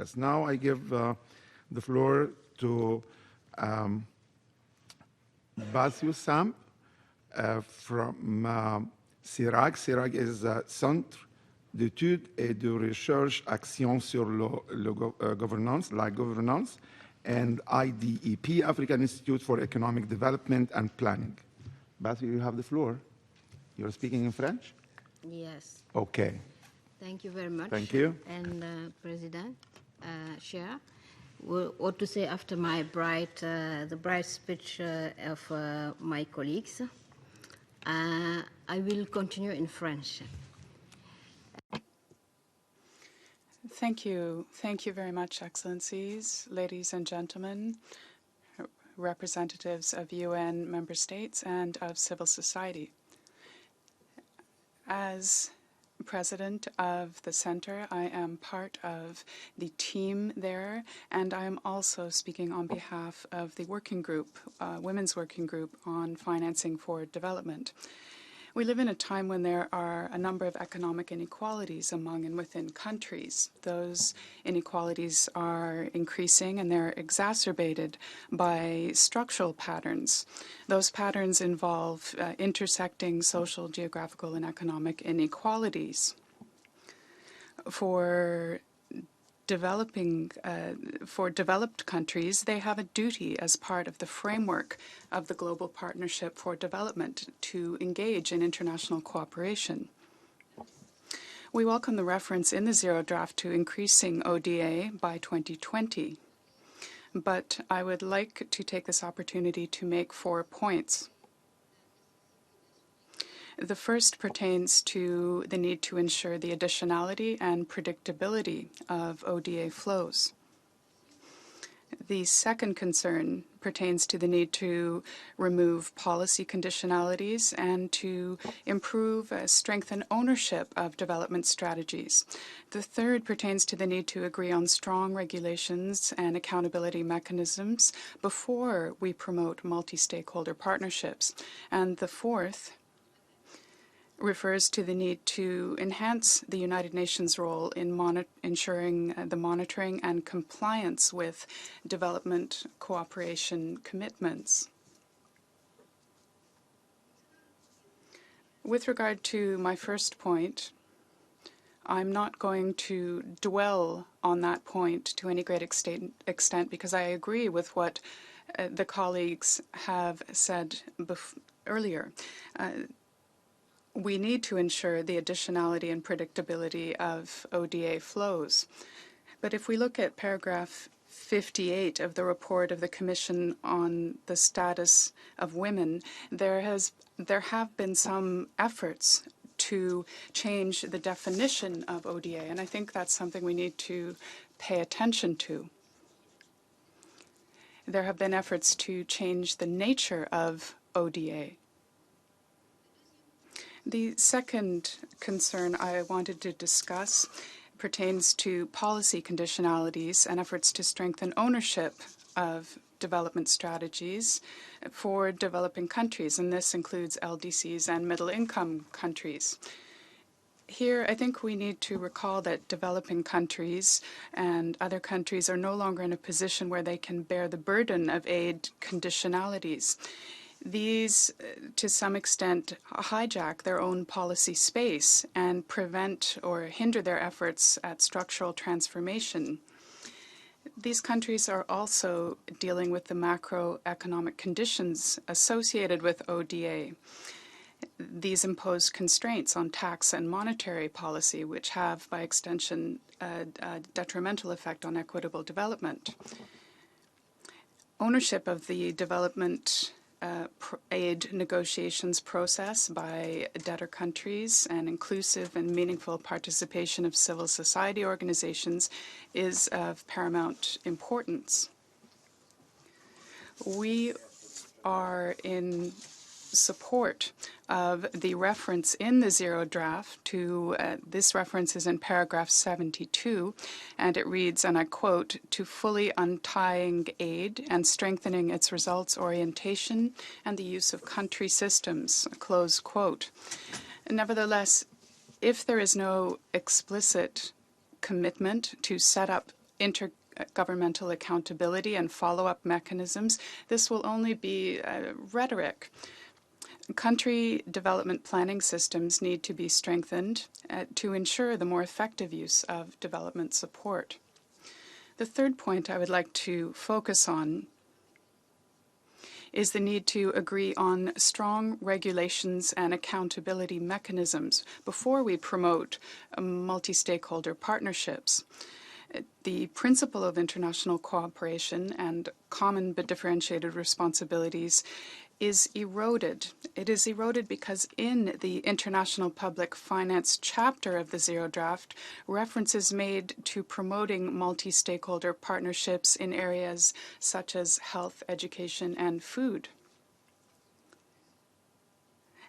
Yes, now I give the floor to Mbathio Samb from CERAG. CERAG is Centre d'études et de recherche action sur governance, like governance, and IDEP, African Institute for Economic Development and Planning. Mbathio, you have the floor. You're speaking in French? Yes. Okay. Thank you very much. Thank you. And President, Chair, what to say after my the bright speech of my colleagues? I will continue in French. Thank you. Thank you very much, Excellencies, ladies and gentlemen, representatives of UN member states and of civil society. As president of the center, I am part of the team there, and I am also speaking on behalf of the working group, Women's Working Group on Financing for Development. We live in a time when there are a number of economic inequalities among and within countries. Those inequalities are increasing and they're exacerbated by structural patterns. Those patterns involve intersecting social, geographical, and economic inequalities. For developed countries, they have a duty as part of the framework of the Global Partnership for Development to engage in international cooperation. We welcome the reference in the Zero Draft to increasing ODA by 2020, but I would like to take this opportunity to make 4 points. The first pertains to the need to ensure the additionality and predictability of ODA flows. The second concern pertains to the need to remove policy conditionalities and to improve, strengthen ownership of development strategies. The third pertains to the need to agree on strong regulations and accountability mechanisms before we promote multi-stakeholder partnerships. And the fourth refers to the need to enhance the United Nations role in ensuring the monitoring and compliance with development cooperation commitments. With regard to my first point, I'm not going to dwell on that point to any great extent because I agree with what the colleagues have said earlier. We need to ensure the additionality and predictability of ODA flows. But if we look at paragraph 58 of the report of the Commission on the Status of Women, there have been some efforts to change the definition of ODA, and I think that's something we need to pay attention to. There have been efforts to change the nature of ODA. The second concern I wanted to discuss pertains to policy conditionalities and efforts to strengthen ownership of development strategies for developing countries, and this includes LDCs and middle-income countries. Here, I think we need to recall that developing countries and other countries are no longer in a position where they can bear the burden of aid conditionalities. These, to some extent, hijack their own policy space and prevent or hinder their efforts at structural transformation. These countries are also dealing with the macroeconomic conditions associated with ODA. These impose constraints on tax and monetary policy, which have, by extension, a detrimental effect on equitable development. Ownership of the development aid negotiations process by debtor countries and inclusive and meaningful participation of civil society organizations is of paramount importance. We are in support of the reference in the Zero Draft to, this reference is in paragraph 72, and it reads, and I quote, "to fully untying aid and strengthening its results orientation and the use of country systems," close quote. Nevertheless, if there is no explicit commitment to set up intergovernmental accountability and follow-up mechanisms, this will only be rhetoric. Country development planning systems need to be strengthened to ensure the more effective use of development support. The third point I would like to focus on is the need to agree on strong regulations and accountability mechanisms before we promote multi-stakeholder partnerships. The principle of international cooperation and common but differentiated responsibilities is eroded. It is eroded because in the International Public Finance chapter of the Zero Draft, reference is made to promoting multi-stakeholder partnerships in areas such as health, education, and food.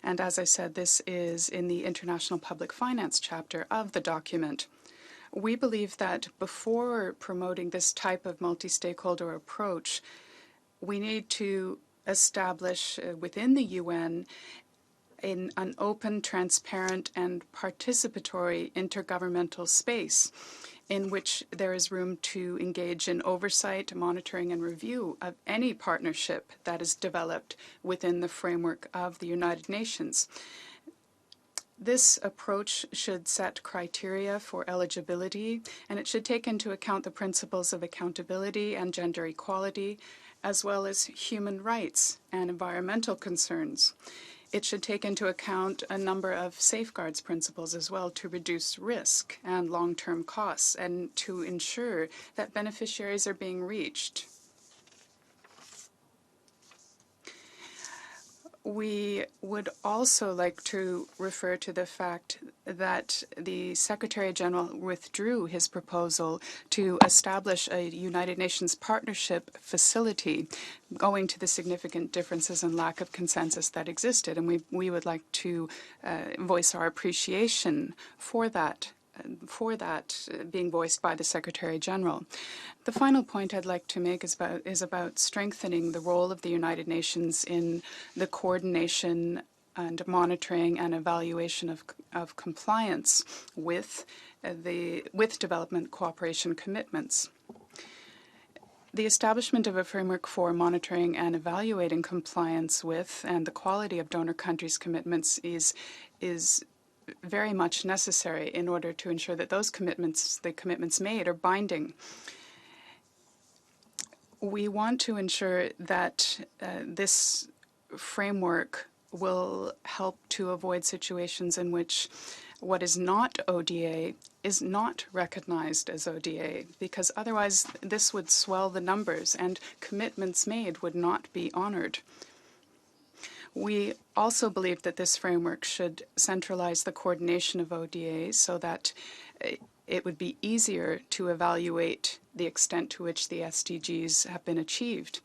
And as I said, this is in the International Public Finance chapter of the document. We believe that before promoting this type of multi-stakeholder approach, we need to establish within the UN in an open, transparent, and participatory intergovernmental space in which there is room to engage in oversight, monitoring, and review of any partnership that is developed within the framework of the United Nations. This approach should set criteria for eligibility, and it should take into account the principles of accountability and gender equality, as well as human rights and environmental concerns. It should take into account a number of safeguards principles as well to reduce risk and long-term costs and to ensure that beneficiaries are being reached. We would also like to refer to the fact that the Secretary General withdrew his proposal to establish a United Nations partnership facility, owing to the significant differences and lack of consensus that existed. And we would like to voice our appreciation for that being voiced by the Secretary General. The final point I'd like to make is about strengthening the role of the United Nations in the coordination and monitoring and evaluation of compliance with development cooperation commitments. The establishment of a framework for monitoring and evaluating compliance with and the quality of donor countries' commitments is very much necessary in order to ensure that the commitments made are binding. We want to ensure that this framework will help to avoid situations in which what is not ODA is not recognized as ODA, because otherwise this would swell the numbers and commitments made would not be honored. We also believe that this framework should centralize the coordination of ODA so that it would be easier to evaluate the extent to which the SDGs have been achieved.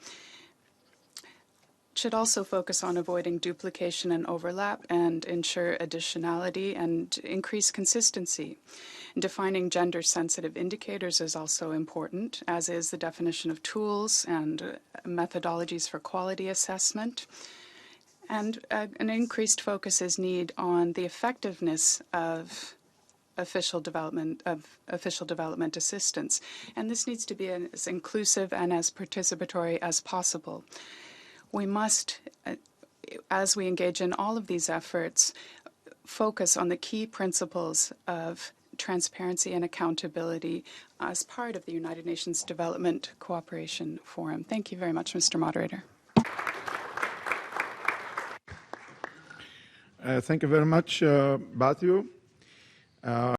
It should also focus on avoiding duplication and overlap and ensure additionality and increase consistency. Defining gender-sensitive indicators is also important, as is the definition of tools and methodologies for quality assessment. And an increased focus is needed on the effectiveness of official development assistance. And this needs to be as inclusive and as participatory as possible. We must, as we engage in all of these efforts, focus on the key principles of transparency and accountability as part of the United Nations Development Cooperation Forum. Thank you very much, Mr. Moderator. Thank you very much, Mbathio.